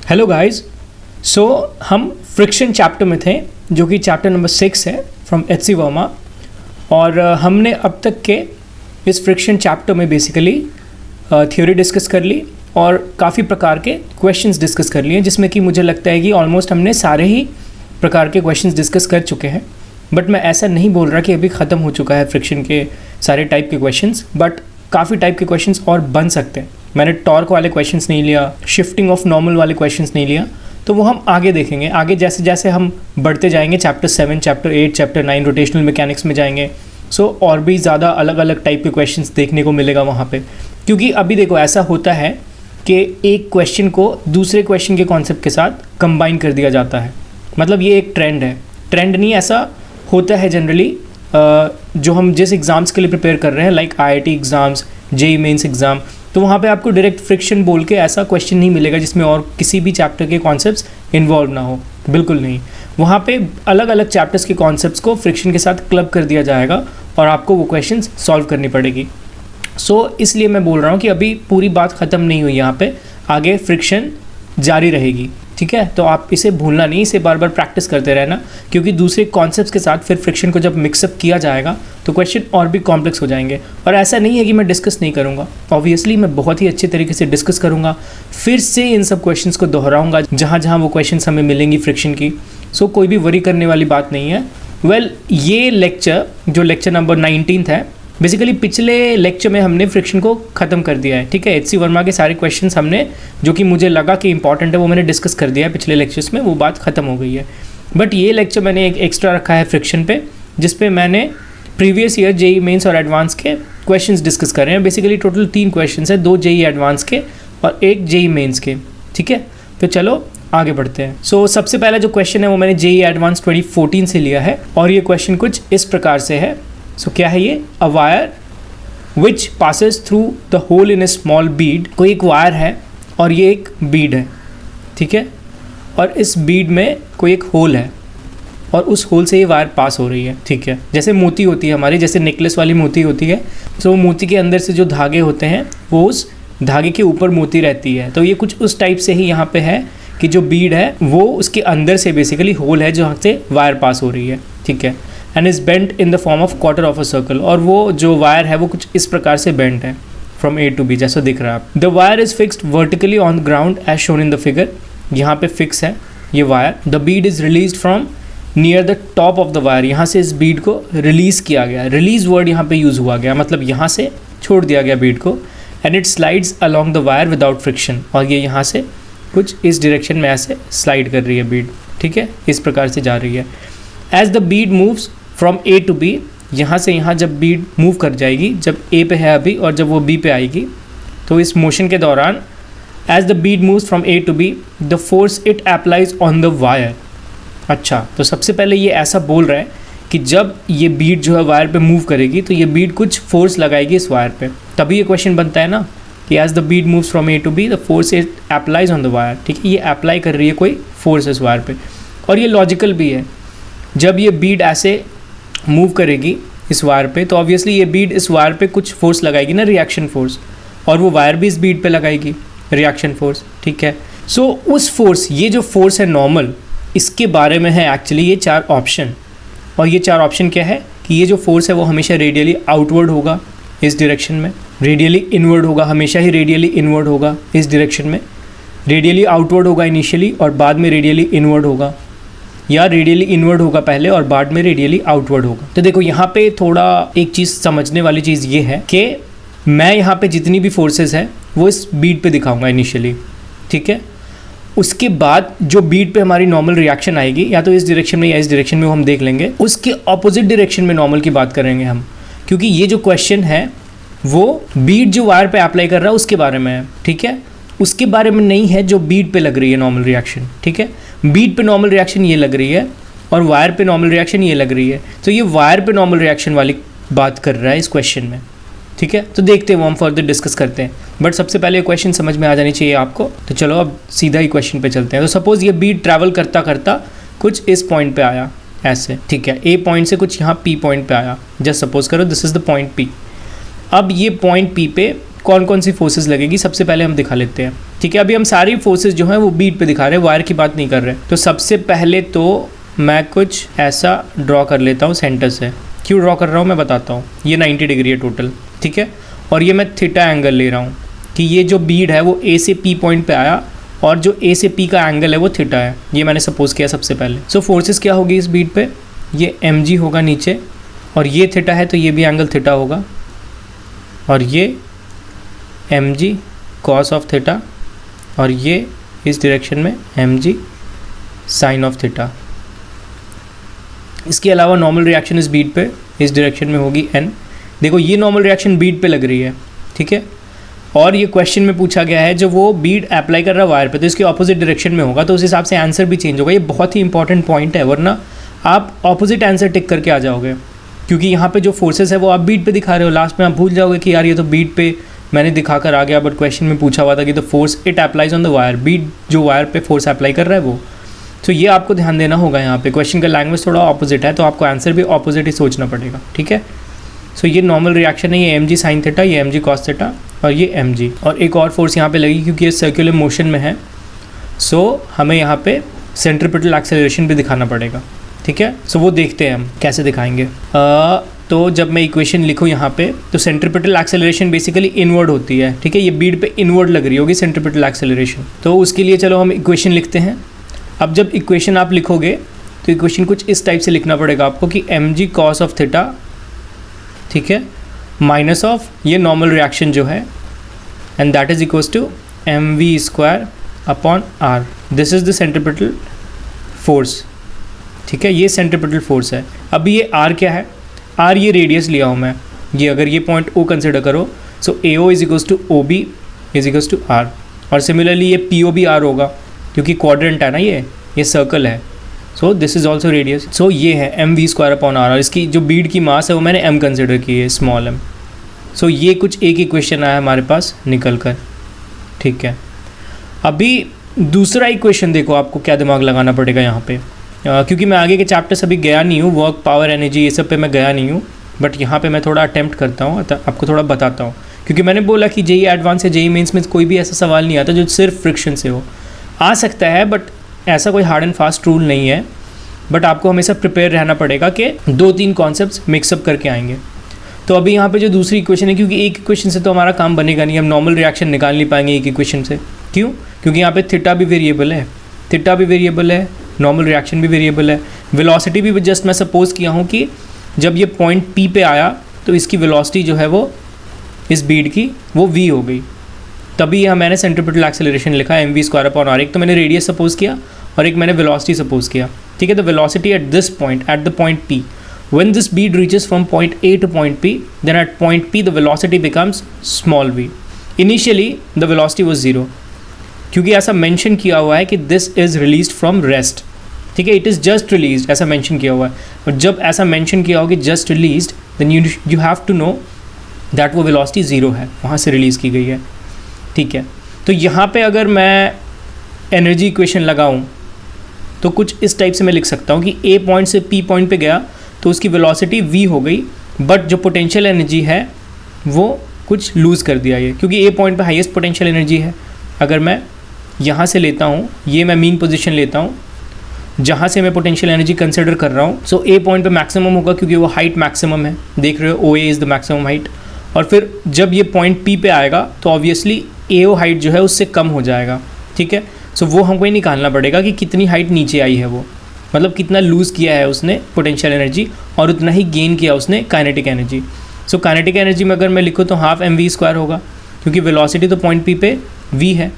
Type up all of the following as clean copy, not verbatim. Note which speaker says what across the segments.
Speaker 1: Hello guys. सो हम friction chapter में थे जो कि चैप्टर नंबर 6 है फ्रॉम एच.सी. वर्मा। और हमने अब तक के इस फ्रिक्शन चैप्टर में बेसिकली थ्योरी डिस्कस कर ली और काफ़ी प्रकार के क्वेश्चंस डिस्कस कर लिए, जिसमें कि मुझे लगता है कि ऑलमोस्ट हमने सारे ही प्रकार के क्वेश्चंस डिस्कस कर चुके हैं। बट मैं ऐसा नहीं बोल रहा कि अभी ख़त्म हो चुका है फ्रिक्शन के सारे टाइप के क्वेश्चंस, बट काफ़ी टाइप के क्वेश्चंस और बन सकते हैं। मैंने टॉर्क वाले क्वेश्चंस नहीं लिया, शिफ्टिंग ऑफ नॉर्मल वाले क्वेश्चंस नहीं लिया, तो वो हम आगे देखेंगे। आगे जैसे जैसे हम बढ़ते जाएंगे chapter 7, chapter 8, chapter 9 rotational mechanics में जाएंगे, सो और भी ज़्यादा अलग अलग टाइप के क्वेश्चंस देखने को मिलेगा वहाँ पे। क्योंकि अभी देखो ऐसा होता है कि एक क्वेश्चन को दूसरे क्वेश्चन के कॉन्सेप्ट के साथ कंबाइन कर दिया जाता है। मतलब ये एक ट्रेंड है, ट्रेंड नहीं, ऐसा होता है जनरली। जो हम जिस एग्ज़ाम्स के लिए प्रिपेयर कर रहे हैं like IIT exams, JEE mains exam, तो वहाँ पे आपको डायरेक्ट फ्रिक्शन बोल के ऐसा क्वेश्चन नहीं मिलेगा जिसमें और किसी भी चैप्टर के कॉन्सेप्ट्स इन्वॉल्व ना हो, बिल्कुल नहीं। वहाँ पे अलग अलग चैप्टर्स के कॉन्सेप्ट्स को फ्रिक्शन के साथ क्लब कर दिया जाएगा और आपको वो क्वेश्चंस सॉल्व करनी पड़ेगी। सो इसलिए मैं बोल रहा हूँ कि अभी पूरी बात ख़त्म नहीं हुई, यहाँ पे आगे फ्रिक्शन जारी रहेगी, ठीक है। तो आप इसे भूलना नहीं, इसे बार बार प्रैक्टिस करते रहना, क्योंकि दूसरे कॉन्सेप्ट्स के साथ फिर फ्रिक्शन को जब मिक्सअप किया जाएगा तो क्वेश्चन और भी कॉम्प्लेक्स हो जाएंगे। और ऐसा नहीं है कि मैं डिस्कस नहीं करूँगा, ऑब्वियसली मैं बहुत ही अच्छे तरीके से डिस्कस करूँगा, फिर से इन सब क्वेश्चंस को दोहराऊँगा जहाँ जहाँ वो क्वेश्चंस हमें मिलेंगी फ्रिक्शन की। सो कोई भी वरी करने वाली बात नहीं है। वेल, ये लेक्चर जो लेक्चर नंबर 19 है, बेसिकली पिछले लेक्चर में हमने फ्रिक्शन को ख़त्म कर दिया है, ठीक है। एच.सी. वर्मा के सारे क्वेश्चंस हमने, जो कि मुझे लगा कि इंपॉर्टेंट है, वो मैंने डिस्कस कर दिया है पिछले लेक्चर्स में, वो बात ख़त्म हो गई है। बट ये लेक्चर मैंने एक एक्स्ट्रा रखा है फ्रिक्शन पे, जिस पे मैंने प्रीवियस ईयर JEE मेंस और एडवांस के क्वेश्चंस डिस्कस कर रहे हैं। बेसिकली टोटल 3 क्वेश्चंस है, 2 JEE एडवांस के और 1 JEE मेंस के, ठीक है। तो चलो आगे बढ़ते हैं। सो सबसे पहला जो क्वेश्चन है वो मैंने JEE एडवांस 2014 से लिया है और ये क्वेश्चन कुछ इस प्रकार से है। सो क्या है ये? A wire which passes through the hole in a small bead. कोई एक वायर है और ये एक बीड है, ठीक है, और इस बीड में कोई एक होल है और उस होल से ये वायर पास हो रही है, ठीक है। जैसे मोती होती है हमारी, जैसे नेकलेस वाली मोती होती है, तो मोती के अंदर से जो धागे होते हैं वो उस धागे के ऊपर मोती रहती है। तो ये कुछ उस टाइप से ही यहाँ पे है कि जो बीड है वो उसके अंदर से बेसिकली होल है जहाँ से वायर पास हो रही है, ठीक है। And is bent in the form of quarter of a circle, और वो जो वायर है वो कुछ इस प्रकार से बेंट है फ्रॉम A to B, जैसा दिख रहा है आप। The wire is fixed vertically on ground as shown in the figure. यहाँ पे फिक्स है ये wire. The bead is release from near the top of the wire. यहाँ से इस बीड को रिलीज किया गया, रिलीज वर्ड यहाँ पे यूज हुआ गया, मतलब यहाँ से छोड़ दिया गया बीड को। And it slides along the wire without friction, और ये यहाँ से कुछ इस डायरेक्शन में ऐसे स्लाइड कर रही है बीड, ठीक है, इस प्रकार से जा रही है। As the bead moves from A to B, यहाँ से यहाँ जब बीड मूव कर जाएगी, जब A पे है अभी और जब वो B पे आएगी, तो इस मोशन के दौरान as the bead moves from A to B the force it applies on the wire. अच्छा, तो सबसे पहले ये ऐसा बोल रहा है कि जब ये बीड जो है वायर पे मूव करेगी तो ये बीड कुछ फोर्स लगाएगी इस वायर पे, तभी ये क्वेश्चन बनता है ना कि as the bead moves from A to B the force it applies on the wire, ठीक है। ये अप्लाई कर रही है कोई फोर्स इस वायर पे, और ये लॉजिकल भी है। जब ये बीड ऐसे मूव करेगी इस वायर पे तो ऑब्वियसली ये बीड इस वायर पे कुछ फोर्स लगाएगी ना, रिएक्शन फोर्स, और वो वायर भी इस बीड पे लगाएगी रिएक्शन फोर्स, ठीक है। सो उस फोर्स, ये जो फोर्स है नॉर्मल, इसके बारे में है एक्चुअली ये 4 ऑप्शन। और ये 4 ऑप्शन क्या है कि ये जो फोर्स है वो हमेशा रेडियली आउटवर्ड होगा इस डायरेक्शन में, रेडियली इनवर्ड होगा, हमेशा ही रेडियली इनवर्ड होगा इस डायरेक्शन में, रेडियली आउटवर्ड होगा इनिशियली और बाद में रेडियली इनवर्ड होगा, या रेडियली इनवर्ड होगा पहले और बाद में रेडियली आउटवर्ड होगा। तो देखो यहाँ पे थोड़ा एक चीज़ समझने वाली चीज़ ये है कि मैं यहाँ पे जितनी भी फोर्सेस है वो इस बीड पे दिखाऊंगा इनिशियली, ठीक है। उसके बाद जो बीड पे हमारी नॉर्मल रिएक्शन आएगी, या तो इस डायरेक्शन में या इस डायरेक्शन में, वो हम देख लेंगे। उसके ऑपोजिट डायरेक्शन में नॉर्मल की बात करेंगे हम, क्योंकि ये जो क्वेश्चन है वो बीड जो वायर पे अप्लाई कर रहा है उसके बारे में है, ठीक है, उसके बारे में नहीं है जो बीड पे लग रही है नॉर्मल रिएक्शन, ठीक है। बीड पे नॉर्मल रिएक्शन ये लग रही है और वायर पे नॉर्मल रिएक्शन ये लग रही है, तो ये वायर पे नॉर्मल रिएक्शन वाली बात कर रहा है इस क्वेश्चन में, ठीक है। तो देखते हैं, वो हम फर्दर डिस्कस करते हैं, बट सबसे पहले ये क्वेश्चन समझ में आ जानी चाहिए आपको। तो चलो अब सीधा ही क्वेश्चन पे चलते हैं। तो सपोज ये बीड ट्रैवल करता करता कुछ इस पॉइंट पे आया ऐसे, ठीक है, A पॉइंट से कुछ यहाँ P पॉइंट पे आया, जस्ट सपोज करो this is the point P। अब ये पॉइंट P पे कौन कौन सी फोर्सेस लगेगी सबसे पहले हम दिखा लेते हैं, ठीक है। अभी हम सारी फोर्सेस जो हैं वो बीट पे दिखा रहे हैं, वायर की बात नहीं कर रहे। तो सबसे पहले तो मैं कुछ ऐसा ड्रॉ कर लेता हूँ सेंटर से। क्यों ड्रॉ कर रहा हूँ मैं बताता हूँ। ये 90 डिग्री है टोटल, ठीक है। और ये मैं थीटा एंगल ले रहा हूँ कि ये जो बीड है वो ए से पी पॉइंट पे आया और जो ए से पी का एंगल है वो थीटा है, ये मैंने सपोज किया सबसे पहले। सो फोर्सेस क्या होगी इस बीड पे, ये mg होगा नीचे और ये थीटा है तो ये भी एंगल थीटा होगा और ये mg कॉस ऑफ थीटा और ये इस डायरेक्शन में mg साइन ऑफ थीटा। इसके अलावा नॉर्मल रिएक्शन इस बीट पे इस डायरेक्शन में होगी n। देखो ये नॉर्मल रिएक्शन बीट पे लग रही है, ठीक है। और ये क्वेश्चन में पूछा गया है जो वो बीड अप्लाई कर रहा है वायर पे तो इसके ऑपोजिट डायरेक्शन में होगा, तो उस हिसाब से आंसर भी चेंज होगा। ये बहुत ही इंपॉर्टेंट पॉइंट है, वरना आप ऑपोजिट आंसर टिक करके आ जाओगे, क्योंकि यहाँ पे जो फोर्सेस है वो आप बीट पे दिखा रहे हो। लास्ट में आप भूल जाओगे कि यार ये तो बीट पे मैंने दिखा कर आ गया, बट क्वेश्चन में पूछा हुआ था कि the force it applies on the wire, bead जो वायर पे फोर्स अप्लाई कर रहा है वो। तो ये आपको ध्यान देना होगा। यहाँ पे क्वेश्चन का लैंग्वेज थोड़ा ऑपोजिट है तो आपको आंसर भी ऑपोजिट ही सोचना पड़ेगा, ठीक है। सो ये नॉर्मल रिएक्शन है, ये mg साइन थीटा, ये mg कॉस थीटा और ये mg। और एक और फोर्स यहाँ पे लगी क्योंकि ये सर्कुलर मोशन में है, सो हमें यहाँ पे सेंट्रीपिटल एक्सेलरेशन भी दिखाना पड़ेगा, ठीक है। सो वो देखते हैं हम कैसे दिखाएंगे। तो जब मैं इक्वेशन लिखूँ यहाँ पे तो सेंट्रीपिटल एक्सेलरेशन बेसिकली इनवर्ड होती है, ठीक है। ये बीड पे इनवर्ड लग रही होगी सेंट्रीपिटल एक्सेलरेशन। तो उसके लिए चलो हम इक्वेशन लिखते हैं। अब जब इक्वेशन आप लिखोगे तो इक्वेशन कुछ इस टाइप से लिखना पड़ेगा आपको कि mg कॉस ऑफ थीटा, ठीक है, माइनस ऑफ ये नॉर्मल रिएक्शन जो है and that is equals to mv square upon r। This is the centripetal force, ठीक है। ये सेंट्रीपिटल फोर्स है। अभी ये r क्या है, r ये रेडियस लिया हूँ मैं, ये अगर ये पॉइंट o कंसिडर करो so AO is equals to OB is equals to r। और सिमिलरली ये PO भी r होगा क्योंकि क्वाड्रेंट है ना, ये सर्कल है। So this is also radius. So ये है mv स्क्वायर अपॉन r और इसकी जो बीड की मास है वो मैंने m कंसिडर की है, स्मॉल m। सो ये कुछ एक इक्वेशन आया हमारे पास निकल कर, ठीक है। अभी दूसरा इक्वेशन देखो, आपको क्या दिमाग लगाना पड़ेगा यहाँ पे, क्योंकि मैं आगे के चैप्टर्स अभी गया नहीं हूँ, वर्क पावर एनर्जी ये सब पे मैं गया नहीं हूँ, बट यहाँ पे मैं थोड़ा अटेम्प्ट करता हूँ, आपको थोड़ा बताता हूँ। क्योंकि मैंने बोला कि जेई एडवांस या जेई मेंस में कोई भी ऐसा सवाल नहीं आता जो सिर्फ फ्रिक्शन से हो। आ सकता है बट ऐसा कोई हार्ड एंड फास्ट रूल नहीं है, बट आपको हमेशा प्रिपेयर रहना पड़ेगा कि 2-3 कॉन्सेप्ट्स मिक्सअप करके आएंगे। तो अभी यहाँ पे जो दूसरी इक्वेशन है, क्योंकि एक इक्वेशन से तो हमारा काम बनेगा नहीं, हम नॉर्मल रिएक्शन निकाल नहीं पाएंगे एक इक्वेशन से। क्यों? क्योंकि यहाँ पे थीटा भी वेरिएबल है, थीटा भी वेरिएबल है, नॉर्मल रिएक्शन भी वेरिएबल है, वेलोसिटी भी जस्ट मैं सपोज किया हूँ कि जब ये पॉइंट P पे आया तो इसकी वेलोसिटी जो है वो इस बीड की वो v हो गई, तभी यहाँ मैंने सेंट्रीपिटल एक्सेलरेशन लिखा है mv स्क्वायर अपॉन r। एक तो मैंने रेडियस सपोज किया और एक मैंने वेलोसिटी सपोज किया, ठीक है। The velocity at this point, at the point P, when this bead reaches from point A to point P, then at point P the velocity becomes small v. Initially the velocity was 0, क्योंकि ऐसा mention किया हुआ है कि this is released from rest, ठीक है। It is just release ऐसा mention किया हुआ है, और जब ऐसा मेंशन किया होगा just released then you have to know that वो वेलोसिटी 0 है, वहाँ से रिलीज़ की गई है, ठीक है। तो यहाँ पे अगर मैं एनर्जी इक्वेशन लगाऊँ तो कुछ इस टाइप से मैं लिख सकता हूँ कि ए पॉइंट से पी पॉइंट पे गया तो उसकी वेलोसिटी v हो गई, बट जो पोटेंशियल एनर्जी है वो कुछ लूज़ कर दिया ये, क्योंकि ए पॉइंट पे हाईएस्ट पोटेंशियल एनर्जी है। अगर मैं यहाँ से लेता हूँ, ये मैं मीन पोजीशन लेता हूँ जहाँ से मैं पोटेंशियल एनर्जी कंसिडर कर रहा हूँ, सो ए पॉइंट पे मैक्सिमम होगा क्योंकि वो हाइट मैक्सिमम है, देख रहे हो, O A is the maximum height. और फिर जब ये पॉइंट पी पे आएगा तो ऑब्वियसली ए ओ हाइट जो है उससे कम हो जाएगा, ठीक है। सो वो हमको ही निकालना पड़ेगा कि कितनी हाइट नीचे आई है, वो मतलब कितना लूज़ किया है उसने पोटेंशियल एनर्जी और उतना ही गेन किया उसने kinetic energy. So kinetic energy में अगर मैं लिखूँ तो हाफ mv स्क्वायर होगा, क्योंकि वेलोसिटी तो पॉइंट पी पे v है,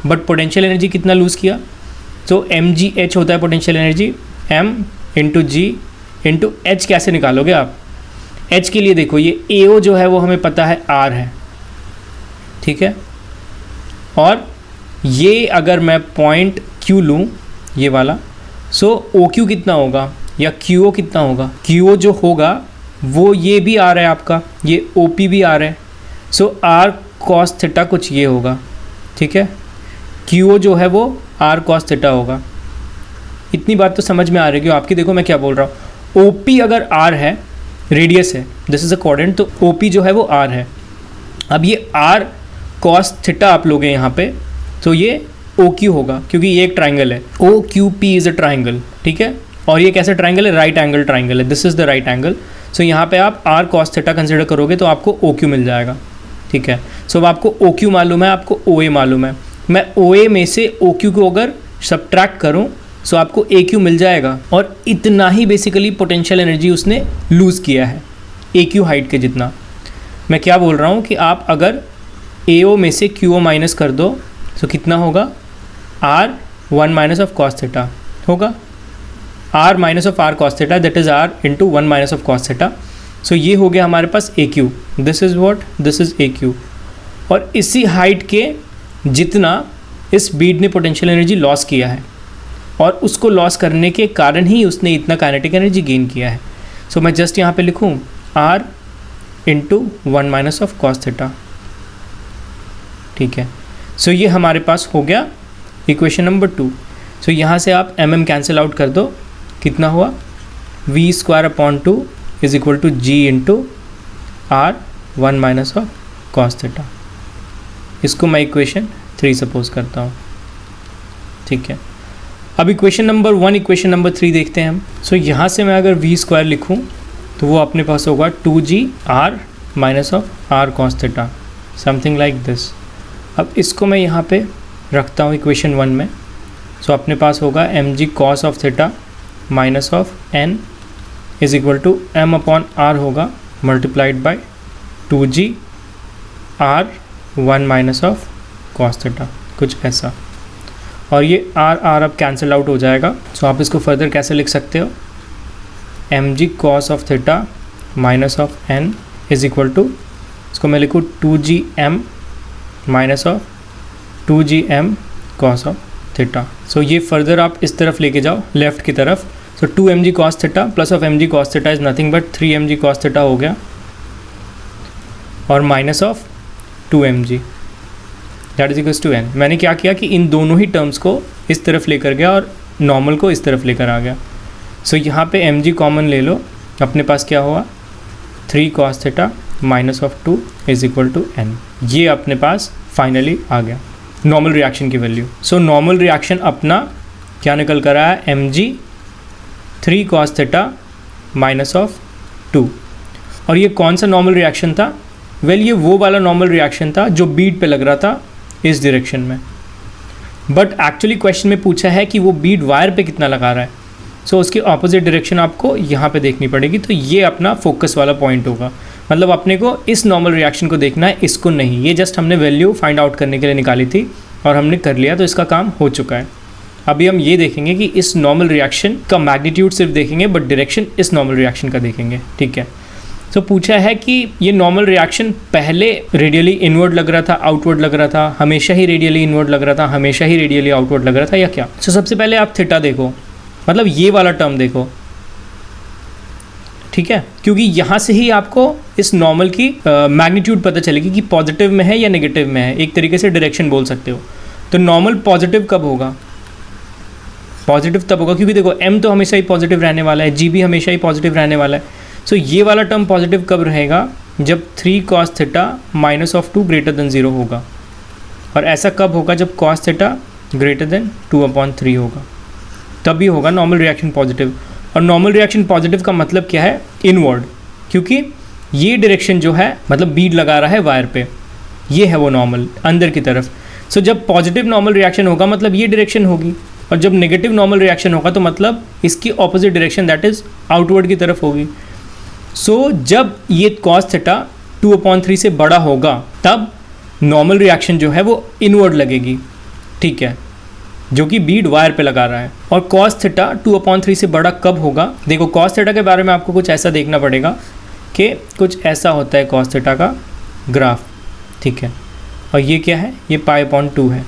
Speaker 1: बट पोटेंशियल एनर्जी कितना लूज़ किया, तो mgh होता है पोटेंशियल एनर्जी, m इंटू जी इंटू एच। कैसे निकालोगे आप h के लिए? देखो ये AO जो है वो हमें पता है r है, ठीक है। और ये अगर मैं पॉइंट Q लूँ ये वाला, सो OQ कितना होगा या QO कितना होगा? QO जो होगा वो ये भी आ रहा है आपका, ये OP भी आ रहा है, सो R cos थीटा कुछ ये होगा, ठीक है। QO जो है वो R cos थीटा होगा। इतनी बात तो समझ में आ रही है आपकी। देखो मैं क्या बोल रहा हूँ, OP अगर R है, रेडियस है, दिस इज़ अ क्वाड्रेंट, तो OP जो है वो R है अब ये r cos थीटा आप लोगे यहाँ पे, तो ये OQ होगा क्योंकि ये एक ट्राइंगल है, OQP इज़ अ ट्राइंगल, ठीक है। और ये कैसा ट्राइंगल है? राइट एंगल ट्राइंगल है, this is the right angle. So यहाँ पे आप r cos थीटा कंसिडर करोगे तो आपको OQ मिल जाएगा, ठीक है। सो अब आपको OQ मालूम है, आपको OA मालूम है, मैं OA में से OQ को अगर सब्ट्रैक्ट करूँ सो आपको AQ मिल जाएगा। और इतना ही बेसिकली पोटेंशियल एनर्जी उसने लूज़ किया है, AQ हाइट के जितना। मैं क्या बोल रहा हूँ कि आप अगर AO में से QO माइनस कर दो तो कितना होगा? R 1 minus of cos theta होगा, R minus of R cos theta, that is R into 1 minus of cos theta. So ये हो गया हमारे पास AQ, this is what, this is AQ। और इसी हाइट के जितना इस बीड ने पोटेंशियल एनर्जी लॉस किया है, और उसको लॉस करने के कारण ही उसने इतना काइनेटिक एनर्जी गेन किया है। सो मैं जस्ट यहाँ पे लिखूँ R into 1 minus of cos theta, ठीक है। सो ये हमारे पास हो गया इक्वेशन नंबर 2। सो यहाँ से आप कैंसिल आउट कर दो, कितना हुआ? v² is equal to g into R 1 minus of cos theta. इसको मैं इक्वेशन 3 सपोज करता हूँ, ठीक है। अब इक्वेशन नंबर 1 इक्वेशन नंबर 3 देखते हैं हम। सो यहाँ से मैं अगर v² लिखूँ तो वो अपने पास होगा 2g R minus of R cos theta, something like this. अब इसको मैं यहाँ पे रखता हूँ इक्वेशन 1 में। सो अपने पास होगा mg cos of theta minus of n is equal to m upon r होगा multiplied by 2g R 1 minus of cos theta, कुछ ऐसा। और ये r अब कैंसिल आउट हो जाएगा। सो आप इसको फर्दर कैसे लिख सकते हो? mg cos of theta minus of n is equal to, इसको मैं लिखूँ 2gm minus of 2gm cos of theta. So ये फर्दर आप इस तरफ लेके जाओ लेफ्ट की तरफ। So 2mg cos theta plus of mg cos theta is nothing but 3mg cos theta हो गया, और minus of 2mg that is equals to n। मैंने क्या किया कि इन दोनों ही टर्म्स को इस तरफ लेकर गया और नॉर्मल को इस तरफ लेकर आ गया। सो यहाँ पे mg कॉमन ले लो, अपने पास क्या हुआ? 3 cos theta minus of 2 is equal to n। ये अपने पास फाइनली आ गया नॉर्मल रिएक्शन की वैल्यू। सो नॉर्मल रिएक्शन अपना क्या निकल कर आया? mg 3 cos theta minus of 2। और ये कौन सा नॉर्मल रिएक्शन था? ये वो वाला नॉर्मल रिएक्शन था जो बीड पे लग रहा था इस डायरेक्शन में, बट एक्चुअली क्वेश्चन में पूछा है कि वो बीड वायर पे कितना लगा रहा है। सो उसकी ऑपोजिट डायरेक्शन आपको यहाँ पे देखनी पड़ेगी। तो ये अपना फोकस वाला पॉइंट होगा, मतलब अपने को इस नॉर्मल रिएक्शन को देखना है, इसको नहीं। ये जस्ट हमने वैल्यू फाइंड आउट करने के लिए निकाली थी और हमने कर लिया, तो इसका काम हो चुका है। अभी हम ये देखेंगे कि इस नॉर्मल रिएक्शन का मैग्नीट्यूड सिर्फ देखेंगे, बट डायरेक्शन इस नॉर्मल रिएक्शन का देखेंगे, ठीक है। सो पूछा है कि ये नॉर्मल रिएक्शन पहले रेडियली इनवर्ड लग रहा था, आउटवर्ड लग रहा था, हमेशा ही रेडियली इनवर्ड लग रहा था, हमेशा ही रेडियली आउटवर्ड लग रहा था, या क्या? सो सबसे पहले आप थीटा देखो, मतलब ये वाला टर्म देखो, ठीक है, क्योंकि यहाँ से ही आपको इस नॉर्मल की मैग्नीट्यूड पता चलेगी कि पॉजिटिव में है या नेगेटिव में है। एक तरीके से डायरेक्शन बोल सकते हो। तो नॉर्मल पॉजिटिव कब होगा? पॉजिटिव तब होगा क्योंकि देखो m तो हमेशा ही पॉजिटिव रहने वाला है, g भी हमेशा ही पॉजिटिव रहने वाला है। सो ये वाला टर्म पॉजिटिव कब रहेगा? जब 3 cos theta minus of 2 greater than 0 होगा। और ऐसा कब होगा? जब cos थीटा ग्रेटर देन 2/3 होगा, तभी होगा नॉर्मल रिएक्शन पॉजिटिव। और नॉर्मल रिएक्शन पॉजिटिव का मतलब क्या है? इनवर्ड, क्योंकि ये डायरेक्शन जो है मतलब बीड लगा रहा है वायर पे, ये है वो नॉर्मल अंदर की तरफ। सो जब पॉजिटिव नॉर्मल रिएक्शन होगा मतलब ये डायरेक्शन होगी, और जब नेगेटिव नॉर्मल रिएक्शन होगा तो मतलब इसकी opposite direction that is outward की तरफ होगी। सो जब ये cos थीटा 2/3 से बड़ा होगा तब नॉर्मल रिएक्शन जो है वो इनवर्ड लगेगी, ठीक है, जो कि बीड वायर पे लगा रहा है। और cos थीटा 2/3 से बड़ा कब होगा? देखो cos थीटा के बारे में आपको कुछ ऐसा देखना पड़ेगा कि कुछ ऐसा होता है cos थीटा का ग्राफ, ठीक है, और ये क्या है? ये π/2 है।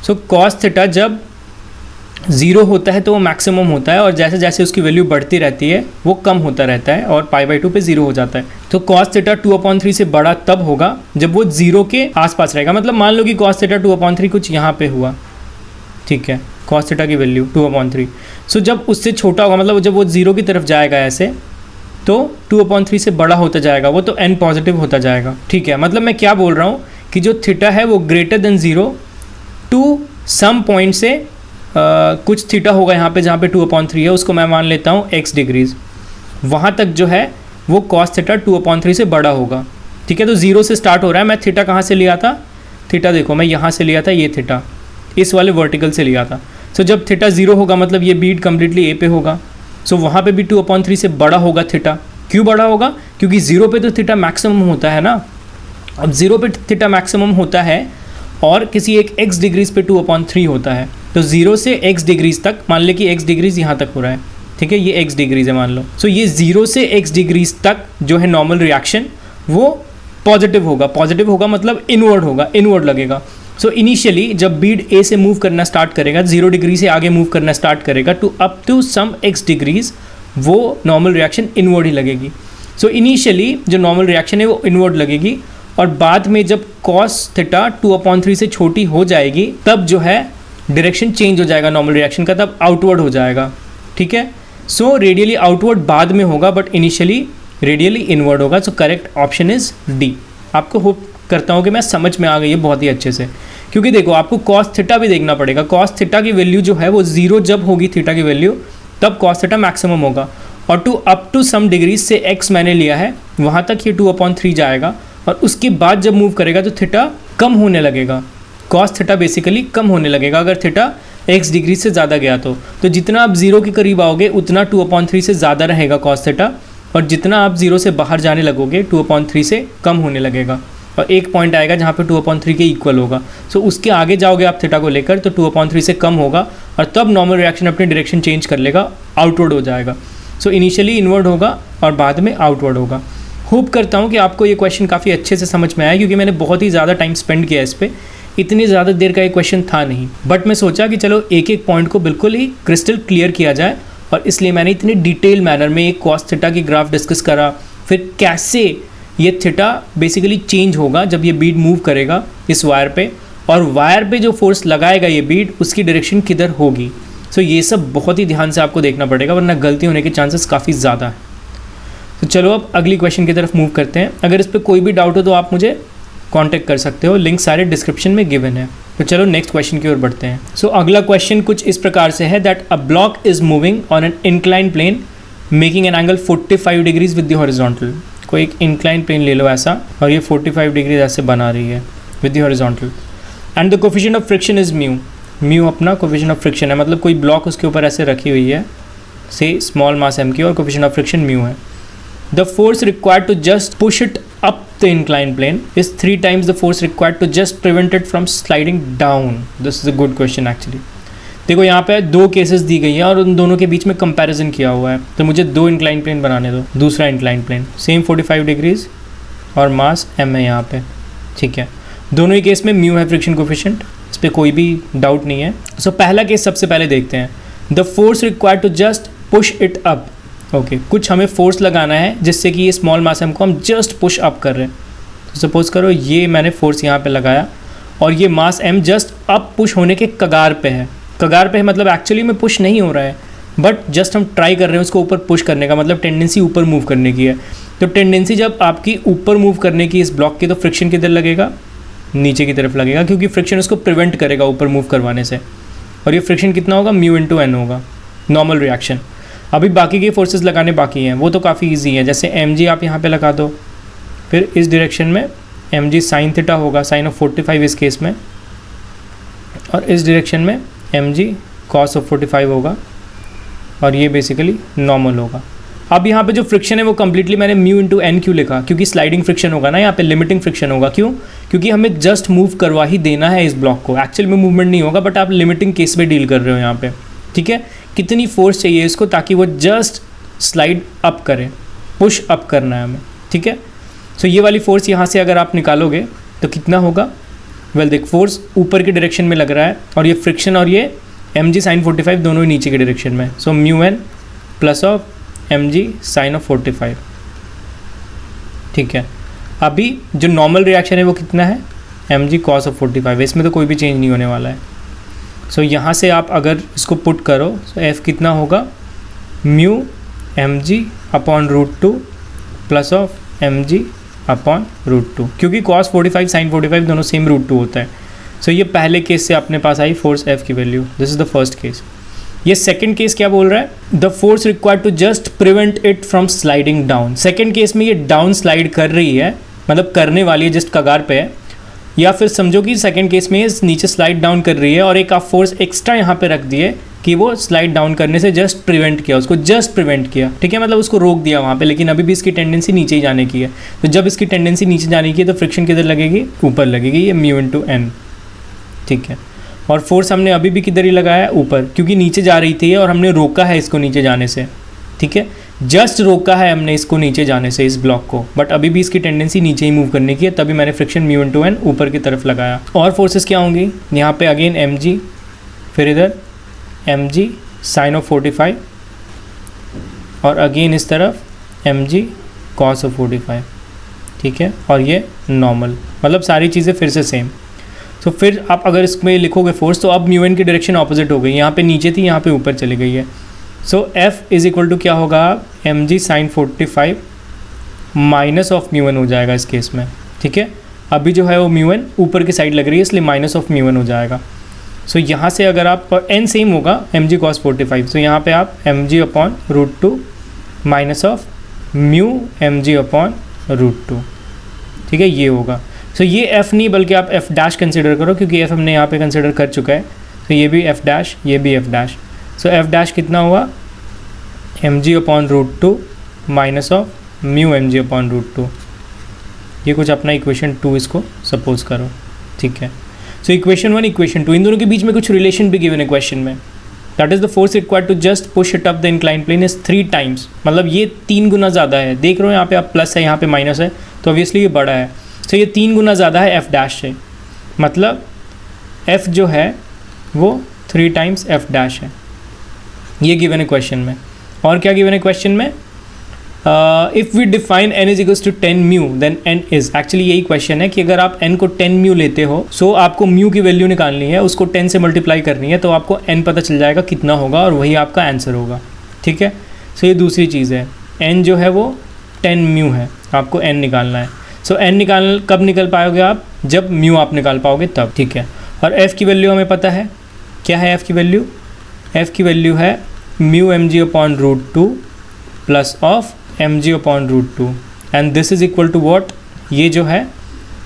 Speaker 1: सो cos थीटा जब 0 होता है तो वो मैक्सिमम होता है, और जैसे जैसे उसकी वैल्यू बढ़ती रहती है वो कम होता रहता है और π/2 पे 0 हो जाता है। तो cos थीटा 2/3 से बड़ा तब होगा जब वो 0 के आसपास रहेगा। मतलब मान लो कि cos थीटा 2/3 कुछ यहाँ पे हुआ, ठीक है, cos थीटा की वैल्यू 2/3। सो जब उससे छोटा होगा मतलब जब वो 0 की तरफ जाएगा ऐसे, तो 2/3 से बड़ा होता जाएगा, वो तो n पॉजिटिव होता जाएगा, ठीक है। मतलब मैं क्या बोल रहा हूँ कि जो थीटा है वो greater than 0 to some point से कुछ थीटा होगा यहाँ पे जहाँ पे 2/3 है, उसको मैं मान लेता हूँ x डिग्रीज, वहाँ तक जो है वो cos थीटा 2/3 से बड़ा होगा, ठीक है। तो 0 से स्टार्ट हो रहा है। मैं थीटा कहाँ से लिया था, थीटा देखो मैं यहाँ से लिया था, ये थीटा इस वाले वर्टिकल से लिया था। सो जब थीटा 0 होगा मतलब ये बीट कम्प्लीटली ए पे होगा, सो वहाँ पे भी 2/3 से बड़ा होगा थीटा। क्यों बड़ा होगा, क्योंकि 0 पे तो थीटा मैक्सिमम होता है ना। अब 0 पे थीटा मैक्सिमम होता है और किसी एक x डिग्रीज पे 2/3 होता है, तो 0 से x डिग्रीज तक, मान ले कि x डिग्रीज यहाँ तक हो रहा है, ठीक है, ये x डिग्रीज है मान लो। सो ये 0 से x डिग्रीज तक जो है नॉर्मल रिएक्शन वो पॉजिटिव होगा। पॉजिटिव होगा मतलब इनवर्ड होगा, इनवर्ड लगेगा। सो इनिशियली जब बीड ए से मूव करना स्टार्ट करेगा, 0 डिग्री से आगे मूव करना स्टार्ट करेगा to up to some x degrees, वो नॉर्मल रिएक्शन इनवर्ड ही लगेगी। सो इनिशियली जो नॉर्मल रिएक्शन है वो इनवर्ड लगेगी, और बाद में जब cos थीटा 2/3 से छोटी हो जाएगी तब जो है डायरेक्शन चेंज हो जाएगा नॉर्मल रिएक्शन का, तब आउटवर्ड हो जाएगा, ठीक है। सो रेडियली आउटवर्ड बाद में होगा, बट इनिशियली रेडियली इनवर्ड होगा। So correct option is D. आपको होप करता हूँ कि मैं समझ में आ गई है बहुत ही अच्छे से, क्योंकि देखो आपको cos थीटा भी देखना पड़ेगा। cos थीटा की वैल्यू जो है वो 0 जब होगी थीटा की वैल्यू, तब cos थीटा मैक्सिमम होगा, और to up to some degrees से x मैंने लिया है, वहाँ तक ये 2/3 जाएगा, और उसके बाद जब मूव करेगा तो थीटा कम होने लगेगा। cos थीटा बेसिकली कम होने लगेगा अगर थीटा x डिग्री से ज़्यादा गया तो जितना आप 0 के करीब आओगे उतना 2/3 से ज़्यादा रहेगा cos थीटा, और जितना आप 0 से बाहर जाने लगोगे 2/3 से कम होने लगेगा, और एक पॉइंट आएगा जहाँ पे 2/3 के इक्वल होगा। सो उसके आगे जाओगे आप थीटा को लेकर तो 2/3 से कम होगा, और तब नॉर्मल रिएक्शन अपनी डायरेक्शन चेंज कर लेगा, आउटवर्ड हो जाएगा। सो इनिशियली इनवर्ड होगा और बाद में आउटवर्ड होगा। होप करता हूँ कि आपको ये क्वेश्चन काफ़ी अच्छे से समझ में आया, क्योंकि मैंने बहुत ही ज़्यादा टाइम स्पेंड किया इस पर। इतनी ज़्यादा देर का ये क्वेश्चन था नहीं, बट मैं सोचा कि चलो एक एक पॉइंट को बिल्कुल ही क्रिस्टल क्लियर किया जाए, और इसलिए मैंने इतनी डिटेल मैनर में एक cos थीटा की ग्राफ डिस्कस करा, फिर कैसे ये थीटा बेसिकली चेंज होगा जब ये बीड मूव करेगा इस वायर पे, और वायर पे जो फोर्स लगाएगा ये बीड उसकी डायरेक्शन किधर होगी। सो ये सब बहुत ही ध्यान से आपको देखना पड़ेगा, वरना गलती होने के चांसेस काफ़ी ज़्यादा है। तो चलो अब अगली क्वेश्चन की तरफ मूव करते हैं। अगर इस पर कोई भी डाउट हो तो आप मुझे कांटेक्ट कर सकते हो, लिंक सारे डिस्क्रिप्शन में गिवन है। तो चलो नेक्स्ट क्वेश्चन की ओर बढ़ते हैं। सो अगला क्वेश्चन कुछ इस प्रकार से है that a block is moving on an incline plane making an angle 45 degrees with the horizontal. कोई एक इंक्लाइन प्लेन ले लो ऐसा, और ये 45 डिग्रीज ऐसे बना रही है with the horizontal, and the coefficient of friction is mu. Mu अपना कोफिशिएंट ऑफ फ्रिक्शन है, मतलब कोई ब्लॉक उसके ऊपर ऐसे रखी हुई है से स्मॉल मास m की, और कोफिशिएंट ऑफ फ्रिक्शन म्यू है। The force required to just push it up the inclined plane is 3 times the force required to just prevent it from sliding down. This is a good question actually. देखो यहाँ पे 2 cases दी गई हैं और उन दोनों के बीच में कंपैरिजन किया हुआ है, तो मुझे 2 इंक्लाइन प्लेन बनाने दो। दूसरा इंक्लाइन प्लेन सेम 45 डिग्रीज और मास m है यहाँ पे, ठीक है। दोनों ही केस में म्यू है फ्रिक्शन कोफिशिएंट, इस पर कोई भी डाउट नहीं है। सो पहला केस सबसे पहले देखते हैं। The force required to just push it up. Okay, कुछ हमें फोर्स लगाना है जिससे कि ये स्मॉल मास m को हम जस्ट पुश अप कर रहे हैं। तो सपोज करो ये मैंने फोर्स यहाँ पे लगाया और ये मास m जस्ट अप पुश होने के कगार पे है। कगार पे है मतलब एक्चुअली में पुश नहीं हो रहा है, बट जस्ट हम ट्राई कर रहे हैं उसको ऊपर पुश करने का, मतलब टेंडेंसी ऊपर मूव करने की है। तो टेंडेंसी जब आपकी ऊपर मूव करने की इस ब्लॉक की, तो फ्रिक्शन किधर लगेगा, नीचे की तरफ लगेगा, क्योंकि फ्रिक्शन उसको प्रिवेंट करेगा ऊपर मूव करवाने से। और ये फ्रिक्शन कितना होगा, म्यू इंटू एन होगा, नॉर्मल रिएक्शन। अभी बाकी के फोर्सेस लगाने बाकी हैं, वो तो काफ़ी इजी है। जैसे mg आप यहाँ पे लगा दो, फिर इस डायरेक्शन में mg साइन थीटा होगा, साइन ऑफ 45 इस केस में, और इस डायरेक्शन में mg कॉस ऑफ 45 होगा, और ये बेसिकली नॉर्मल होगा। अब यहाँ पे जो फ्रिक्शन है वो कम्प्लीटली मैंने म्यू इंटू एन क्यों लिखा, क्योंकि स्लाइडिंग फ्रिक्शन होगा ना, यहाँ पे लिमिटिंग फ्रिक्शन होगा। क्यों, क्योंकि हमें जस्ट मूव करवा ही देना है इस ब्लॉक को, एक्चुअल में मूवमेंट नहीं होगा, बट आप लिमिटिंग केस में डील कर रहे हो यहाँ पे, ठीक है। कितनी फोर्स चाहिए इसको ताकि वो जस्ट स्लाइड अप करे, पुश अप करना है हमें, ठीक है। सो ये वाली फोर्स यहाँ से अगर आप निकालोगे तो कितना होगा, वेल देख फोर्स ऊपर की डायरेक्शन में लग रहा है, और ये फ्रिक्शन और ये mg साइन 45 दोनों ही नीचे की डायरेक्शन में। So mu N plus of mg sine of 45, ठीक है। अभी जो नॉर्मल रिएक्शन है वो कितना है, mg कॉस ऑफ 45, इसमें तो कोई भी चेंज नहीं होने वाला है। सो यहाँ से आप अगर इसको पुट करो तो f कितना होगा, mu mg upon root two plus of M G upon root two, क्योंकि cos 45 sin 45 दोनों सेम रूट टू होता है। सो ये पहले केस से अपने पास आई फोर्स F की value, this is the first case. ये सेकंड केस क्या बोल रहा है, the force required to just prevent it from sliding down. Second case में ये डाउन स्लाइड कर रही है, मतलब करने वाली है, जस्ट कगार पे है, या फिर समझो कि सेकंड केस में नीचे स्लाइड डाउन कर रही है और एक आप फोर्स एक्स्ट्रा यहाँ पे रख दिए कि वो स्लाइड डाउन करने से जस्ट प्रिवेंट किया, उसको जस्ट प्रिवेंट किया, ठीक है, मतलब उसको रोक दिया वहाँ पे, लेकिन अभी भी इसकी टेंडेंसी नीचे ही जाने की है। तो जब इसकी टेंडेंसी नीचे जाने की है तो फ्रिक्शन किधर लगेगी, ऊपर लगेगी, ये म्यू इनटू एन, ठीक है। और फोर्स हमने अभी भी किधर ही लगाया है, ऊपर, क्योंकि नीचे जा रही थी और हमने रोका है इसको नीचे जाने से, ठीक है, जस्ट रोका है हमने इसको नीचे जाने से, इस ब्लॉक को, बट अभी भी इसकी टेंडेंसी नीचे ही मूव करने की है, तभी मैंने फ्रिक्शन म्यू इनटू एन ऊपर की तरफ लगाया। और फोर्सेस क्या होंगी, यहाँ पे अगेन एम जी, फिर इधर एम जी साइन ऑफ 45 और अगेन इस तरफ एम जी कॉस ऑफ 45, ठीक है, और ये नॉर्मल, मतलब सारी चीज़ें फिर से सेम। तो फिर आप अगर इसमें लिखोगे फोर्स, तो अब म्यू एन की डायरेक्शन ऑपोजिट हो गई, यहाँ पे नीचे थी, यहाँ पे ऊपर चली गई है। So F is equal to क्या होगा, M G sine 45 minus of mu N हो जाएगा इस केस में, ठीक है। अभी जो है वो म्यू एन ऊपर की साइड लग रही है, इसलिए माइनस ऑफ म्यू एन हो जाएगा। सो यहाँ से अगर आप एन सेम होगा एम जी कॉस 45, तो यहाँ पे आप M G upon root two minus of mu M G upon root two, ठीक है, ये होगा। सो ये एफ़ नहीं बल्कि आप एफ डैश कंसिडर करो, क्योंकि एफ हमने यहाँ पे कंसिडर कर चुका है। तो ये भी एफ डैश, ये भी F dash. So F dash कितना हुआ, M G upon root two minus of mu M G upon root two. ये कुछ अपना इक्वेशन 2 इसको सपोज करो, ठीक है। सो इक्वेशन 1 इक्वेशन 2, इन दोनों के बीच में कुछ रिलेशन भी गिवन है क्वेश्चन में। That is the force required to just push it up the incline plane is 3 times, मतलब ये 3 गुना ज़्यादा है। देख रहे हो यहाँ पे आप प्लस है, यहाँ पे माइनस है, तो ऑब्वियसली ये बड़ा है। सो ये 3 गुना ज़्यादा है एफ डैश से, मतलब एफ जो है वो 3 टाइम्स एफ डैश है। ये गिवन है क्वेश्चन में। और क्या गिवन है क्वेश्चन में, if we define n is equals to 10 mu then n is, actually यही क्वेश्चन है कि अगर आप n को 10 म्यू लेते हो, सो आपको म्यू की वैल्यू निकालनी है, उसको 10 से मल्टीप्लाई करनी है, तो आपको n पता चल जाएगा कितना होगा और वही आपका आंसर होगा, ठीक है। सो ये दूसरी चीज़ है, n जो है वो 10 म्यू है, आपको n निकालना है। सो n कब निकल पाओगे आप, जब म्यू आप निकाल पाओगे तब, ठीक है। और f की वैल्यू हमें पता है, क्या है f की वैल्यू, f की वैल्यू है mu M G upon root two plus of M G upon root two, and this is equal to what, ये जो है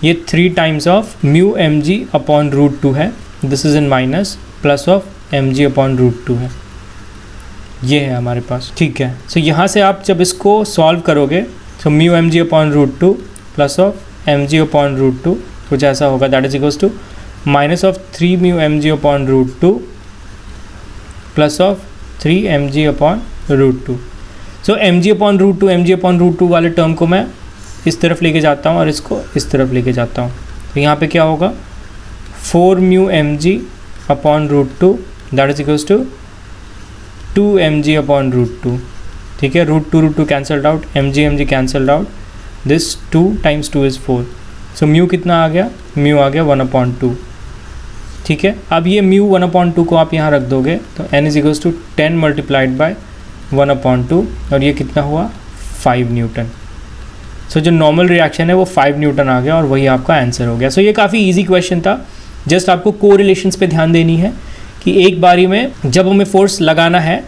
Speaker 1: ये 3 times of mu M G upon root two है, this is in minus plus of M G upon root two है, ये है हमारे पास, ठीक है। सो यहाँ से आप जब इसको सॉल्व करोगे, तो mu M G upon root two plus of M G upon root two कुछ ऐसा होगा, that is equals to minus of 3 mu M G upon root two plus of 3 M G upon root two. So M G upon root two वाले term को मैं इस तरफ लेके जाता हूँ और इसको इस तरफ लेके जाता हूँ, तो यहाँ पे क्या होगा, 4 mu M G upon root two that is equals to 2 M G upon root two, ठीक है। Root two cancelled out, M G cancelled out, this 2 times 2 is 4। So mu कितना आ गया, म्यू आ गया 1/2, ठीक है। अब ये म्यू 1/2 को आप यहाँ रख दोगे, तो n is equals to 10 multiplied by 1/2, और ये कितना हुआ 5 न्यूटन। सो जो नॉर्मल रिएक्शन है वो 5 न्यूटन आ गया और वही आपका आंसर हो गया। सो ये काफ़ी इजी क्वेश्चन था, जस्ट आपको कोरिलेशंस पे ध्यान देनी है कि एक बारी में जब हमें फोर्स लगाना है,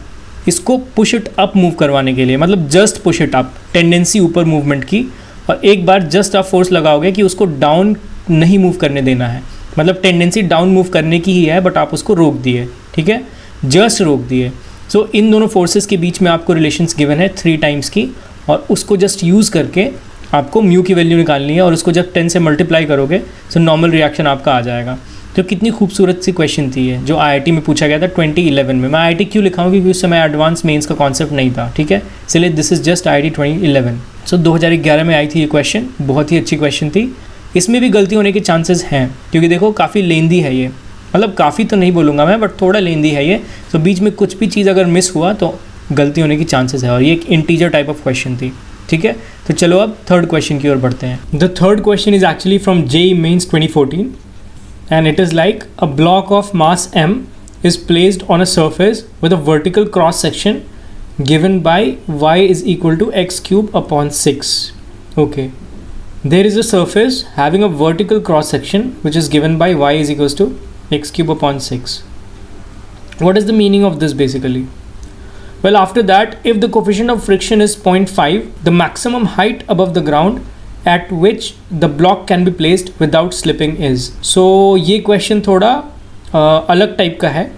Speaker 1: इसको पुश इट अप मूव करवाने के लिए, मतलब just push it up, tendency ऊपर मूवमेंट की, और एक बार जस्ट आप फोर्स लगाओगे कि उसको डाउन नहीं मूव करने देना है, मतलब टेंडेंसी डाउन मूव करने की ही है, बट आप उसको रोक दिए, ठीक है, जस्ट रोक दिए। सो इन दोनों फोर्सेस के बीच में आपको रिलेशंस गिवन है 3 टाइम्स की, और उसको जस्ट यूज़ करके आपको म्यू की वैल्यू निकालनी है, और उसको जब 10 से मल्टीप्लाई करोगे तो नॉर्मल रिएक्शन आपका आ जाएगा। तो कितनी खूबसूरत सी क्वेश्चन थी ये, जो IIT में पूछा गया था 2011 में। मैं IIT क्यों लिखाऊँ, क्योंकि उस समय एडवांस मेंस का कॉन्सेप्ट नहीं था, ठीक है, इसलिए दिस इज़ जस्ट IIT 2011। सो 2011 में आई थी ये क्वेश्चन, बहुत ही अच्छी क्वेश्चन थी। इसमें भी गलती होने के चांसेस हैं, क्योंकि देखो काफ़ी लेंदी है ये, मतलब काफ़ी तो नहीं बोलूँगा मैं, बट थोड़ा लेंदी है ये। तो बीच में कुछ भी चीज़ अगर मिस हुआ तो गलती होने की चांसेस है, और ये एक इंटीजर टाइप ऑफ क्वेश्चन थी, ठीक है। तो चलो अब थर्ड क्वेश्चन की ओर बढ़ते हैं। The third question is actually from JEE Mains 2014, and it is like a block of mass m is placed on a surface with a vertical cross section given by y is equal to x cube upon 6. Okay, there is a surface having a vertical cross section which is given by y is equals to x cube upon 6. What is the meaning of this basically? Well, after that, if the coefficient of friction is 0.5, the maximum height above the ground at which the block can be placed without slipping is. So ये question थोड़ा अलग type का है,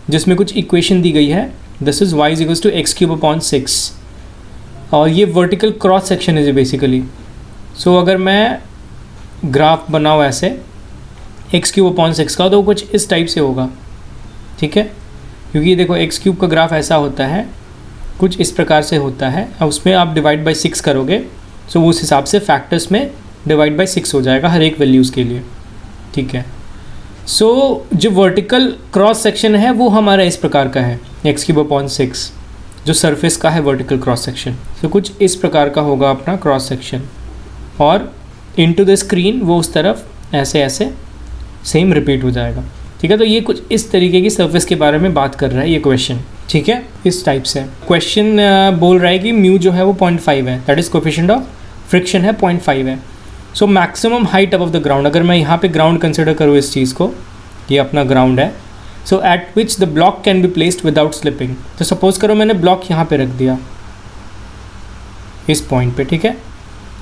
Speaker 1: जिसमें कुछ equation दी गई है. This is y is equals to x cube upon 6 और ये वर्टिकल क्रॉस सेक्शन है बेसिकली. सो अगर मैं ग्राफ बनाऊँ ऐसे एक्स क्यूब अपॉन 6 का, तो वो कुछ इस टाइप से होगा. ठीक है, क्योंकि देखो एक्स क्यूब का ग्राफ ऐसा होता है, कुछ इस प्रकार से होता है. अब उसमें आप डिवाइड बाई 6 करोगे, सो उस हिसाब से फैक्टर्स में डिवाइड बाई 6 हो जाएगा हर एक वैल्यूज़ के लिए. ठीक है, सो जो वर्टिकल क्रॉस सेक्शन है वो हमारा इस प्रकार का है, एक्स क्यूब अपॉन 6 जो सरफेस का है वर्टिकल क्रॉस सेक्शन. सो कुछ इस प्रकार का होगा अपना क्रॉस सेक्शन, और इनटू द स्क्रीन वो उस तरफ ऐसे ऐसे सेम रिपीट हो जाएगा. ठीक है, तो ये कुछ इस तरीके की सरफेस के बारे में बात कर रहा है ये क्वेश्चन. ठीक है, इस टाइप से क्वेश्चन बोल रहा है कि म्यू जो है वो 0.5 है, that is coefficient of friction है 0.5 है. So maximum height above the ground, अगर मैं यहाँ पे ग्राउंड कंसिडर करूँ इस चीज़ को, ये अपना ग्राउंड है. So at which the block can be placed without slipping. तो सपोज करो मैंने ब्लॉक यहाँ पे रख दिया इस पॉइंट पे. ठीक है,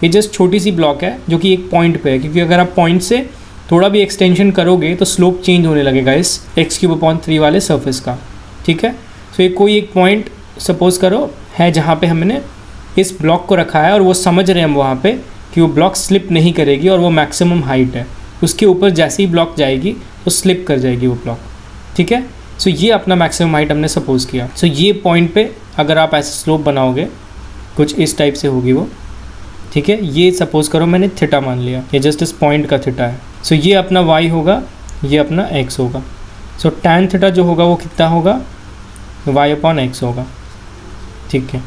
Speaker 1: ये जस्ट छोटी सी ब्लॉक है जो कि एक पॉइंट पे है, क्योंकि अगर आप पॉइंट से थोड़ा भी एक्सटेंशन करोगे तो स्लोप चेंज होने लगेगा इस एक्स क्यूब अपॉन 3 वाले सरफेस का. ठीक है, सो ये कोई एक पॉइंट सपोज करो है जहाँ पे हमने इस ब्लॉक को रखा है, और वो समझ रहे हैं हम वहाँ पे कि वो ब्लॉक स्लिप नहीं करेगी और वो मैक्सिमम हाइट है. उसके ऊपर जैसे ही ब्लॉक जाएगी वो स्लिप कर जाएगी वो ब्लॉक. ठीक है, सो ये अपना मैक्सिमम हाइट हमने सपोज किया. सो ये पॉइंट पे अगर आप ऐसे स्लोप बनाओगे कुछ इस टाइप से होगी वो. ठीक है, ये सपोज करो मैंने थीटा मान लिया, ये जस्ट इस पॉइंट का थीटा है. सो ये अपना y होगा, ये अपना x होगा. सो tan थीटा जो होगा वो कितना होगा, y अपॉन x होगा. ठीक है,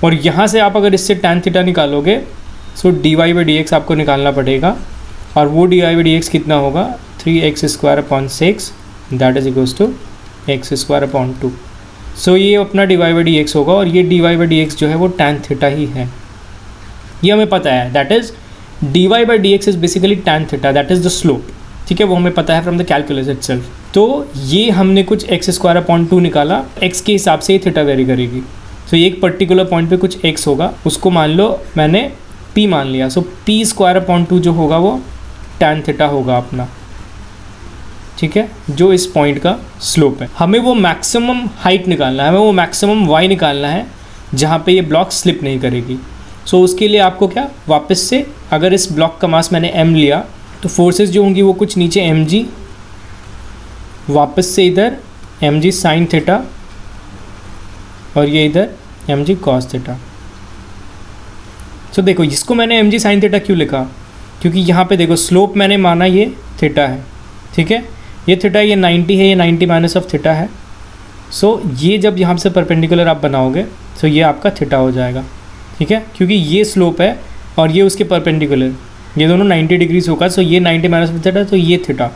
Speaker 1: और यहाँ से आप अगर इससे tan थीटा निकालोगे, सो dy बाई dx आपको निकालना पड़ेगा, और वो dy बाई dx कितना होगा, 3x square upon 6 that is equals to x square upon 2. So ये अपना dy बाई dx होगा, और ये dy बाई dx जो है वो tan थीटा ही है, ये हमें पता है. That is dy by dx is basically tan theta, that is the slope. ठीक है, वो हमें पता है फ्रॉम द कैलकुलस इटसेल्फ. तो ये हमने कुछ x स्क्वायर अपॉन 2 निकाला, x के हिसाब से ये थीटा वेरी करेगी. तो ये एक पर्टिकुलर पॉइंट पे कुछ x होगा, उसको मान लो मैंने p मान लिया. सो p स्क्वायर अपॉन 2 जो होगा वो tan थीटा होगा अपना. ठीक है, जो इस पॉइंट का स्लोप है. हमें वो मैक्सिमम हाइट निकालना है, हमें वो मैक्सिमम y निकालना है जहाँ पे ये ब्लॉक स्लिप नहीं करेगी. सो उसके लिए आपको क्या, वापस से अगर इस ब्लॉक का मास मैंने m लिया, तो फोर्सेस जो होंगी वो कुछ नीचे mg, वापस से इधर mg साइन थीटा, और ये इधर mg कॉस थीटा. सो देखो इसको मैंने mg साइन थीटा क्यों लिखा, क्योंकि यहाँ पे देखो स्लोप मैंने माना ये थीटा है. ठीक है, ये थीटा, ये 90 है, ये 90 माइनस ऑफ थीटा है. सो ये जब यहाँ से परपेंडिकुलर आप बनाओगे तो ये आपका थीटा हो जाएगा. ठीक है, क्योंकि ये स्लोप है और ये उसके परपेंडिकुलर, ये दोनों 90 डिग्रीज होगा. सो ये 90 माइनस ऑफ थीटा, तो ये थीटा,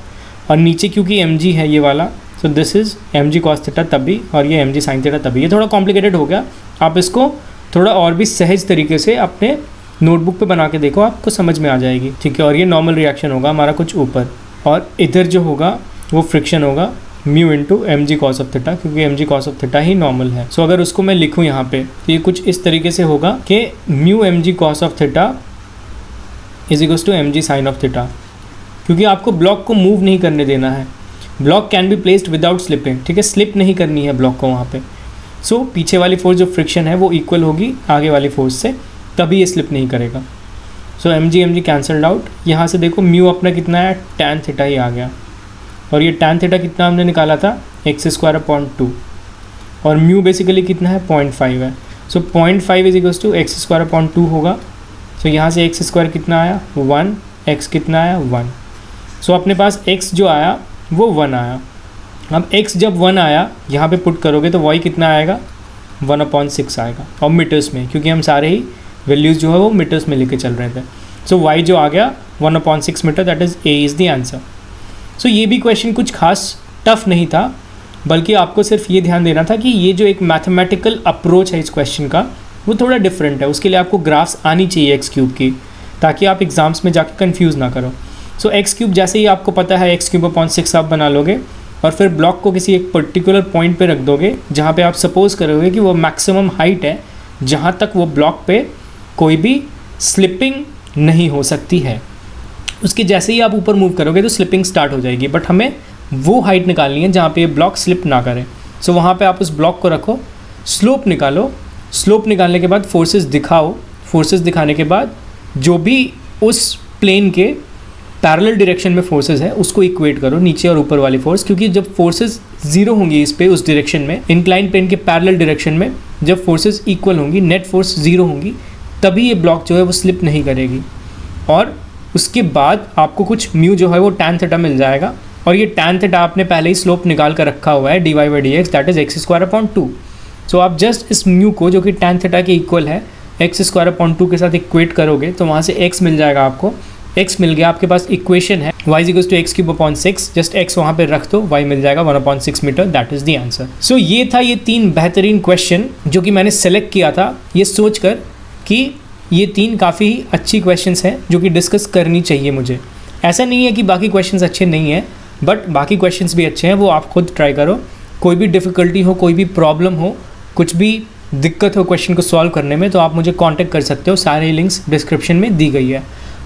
Speaker 1: और नीचे क्योंकि mg है ये वाला, सो this is mg cos theta तभी, और ये mg साइन थीटा तभी. ये थोड़ा कॉम्प्लिकेटेड हो गया, आप इसको थोड़ा और भी सहज तरीके से अपने नोटबुक पे बना के देखो, आपको समझ में आ जाएगी. ठीक है, और ये नॉर्मल रिएक्शन होगा हमारा कुछ ऊपर, और इधर जो होगा वो फ्रिक्शन होगा mu into mg cos of theta, क्योंकि mg cos of theta he normal है. सो अगर उसको मैं लिखूँ यहाँ पे, तो ये कुछ इस तरीके से होगा कि mu mg cos of theta is equals to mg sine of theta, क्योंकि आपको ब्लॉक को मूव नहीं करने देना है. Block can be placed without slipping. ठीक है, स्लिप नहीं करनी है ब्लॉक को वहाँ पे. सो पीछे वाली फोर्स जो फ्रिक्शन है वो इक्वल होगी आगे वाली फोर्स से, तभी ये स्लिप नहीं करेगा. सो mg कैंसल्ड आउट. यहाँ से देखो म्यू अपना कितना है, tan थीटा ही आ गया, और ये tan थीटा कितना हमने निकाला था, एक्स स्क्वायर अपॉन 2, और म्यू बेसिकली कितना है, 0.5 है. So 0.5 is equals to X square upon 2 होगा. सो यहाँ से एक्स स्क्वायर कितना आया, 1, एक्स कितना आया, 1. सो अपने पास x जो आया वो 1 आया. अब x जब 1 आया यहाँ पे पुट करोगे तो y कितना आएगा, 1/6 आएगा, और मीटर्स में, क्योंकि हम सारे ही वैल्यूज़ जो है वो मीटर्स में लेके चल रहे थे. सो y जो आ गया 1/6 metre, that is a is the answer. So ये भी क्वेश्चन कुछ खास टफ नहीं था, बल्कि आपको सिर्फ ये ध्यान देना था कि ये जो एक मैथमेटिकल अप्रोच है इस क्वेश्चन का वो थोड़ा डिफरेंट है। उसके लिए आपको ग्राफ्स आनी चाहिए एक्स क्यूब की, ताकि आप एग्जाम्स में जाके कंफ्यूज ना करो। सो एक्स क्यूब जैसे ही आपको पता है एक्स क्यूब अपॉन 6 आप बना लोगे और फिर ब्लॉक को किसी एक पर्टिकुलर पॉइंट पे रख दोगे जहाँ पे आप सपोज करोगे कि वो मैक्सिमम हाइट है जहाँ तक वो ब्लॉक पे कोई भी स्लिपिंग नहीं हो सकती है। उसके जैसे ही आप ऊपर मूव करोगे तो स्लिपिंग स्टार्ट हो जाएगी, बट हमें वो हाइट निकालनी है जहाँ पे ये ब्लॉक स्लिप ना करे। सो वहाँ पे आप उस ब्लॉक को रखो, स्लोप निकालो, स्लोप निकालने के बाद फोर्सेस दिखाओ, फोर्सेस दिखाने के बाद जो भी उस प्लेन के पैरेलल डायरेक्शन में फोर्सेस है उसको इक्वेट करो, नीचे और ऊपर वाली फोर्स, क्योंकि जब फोर्सेस जीरो होंगी इस पे उस डायरेक्शन में, इंक्लाइन प्लेन के पैरेलल डायरेक्शन में जब फोर्सेस इक्वल होंगी, नेट फोर्स जीरो होंगी, तभी ये ब्लॉक जो है वो स्लिप नहीं करेगी। और उसके बाद आपको कुछ म्यू जो है वो tan थीटा मिल जाएगा, और ये tan थीटा आपने पहले ही स्लोप निकाल कर रखा हुआ है dy by D x, that is x square upon 2। सो आप जस्ट इस म्यू को जो कि tan थीटा के इक्वल है एक्स स्क्वायर अपॉन 2 के साथ इक्वेट करोगे तो वहाँ से x मिल जाएगा आपको। x मिल गया, आपके पास इक्वेशन है y equals to x cube upon 6, just x वहाँ पे रख दो, y मिल जाएगा 1/6 metre, that is the answer. So ये था ये 3 बेहतरीन क्वेश्चन जो कि मैंने सेलेक्ट किया था ये सोच कर कि ये 3 काफ़ी अच्छी क्वेश्चंस हैं जो कि डिस्कस करनी चाहिए मुझे। ऐसा नहीं है कि बाकी क्वेश्चंस अच्छे नहीं हैं, बट बाकी क्वेश्चंस भी अच्छे हैं, वो आप खुद ट्राई करो। कोई भी डिफ़िकल्टी हो, कोई भी प्रॉब्लम हो, कुछ भी दिक्कत हो क्वेश्चन को सॉल्व करने में, तो आप मुझे कांटेक्ट कर सकते हो, सारे लिंक्स डिस्क्रिप्शन में दी गई है।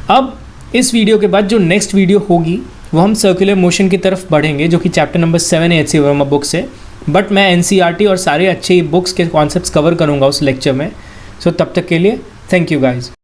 Speaker 1: अब इस वीडियो के बाद जो नेक्स्ट वीडियो होगी वो हम सर्कुलर मोशन की तरफ बढ़ेंगे, जो कि चैप्टर नंबर 7 है एच.सी. वर्मा बुक से, बट मैं एनसीईआरटी और सारे अच्छे बुक्स के कॉन्सेप्ट्स कवर करूँगा उस लेक्चर में। सो तब तक के लिए थैंक यू गाइज।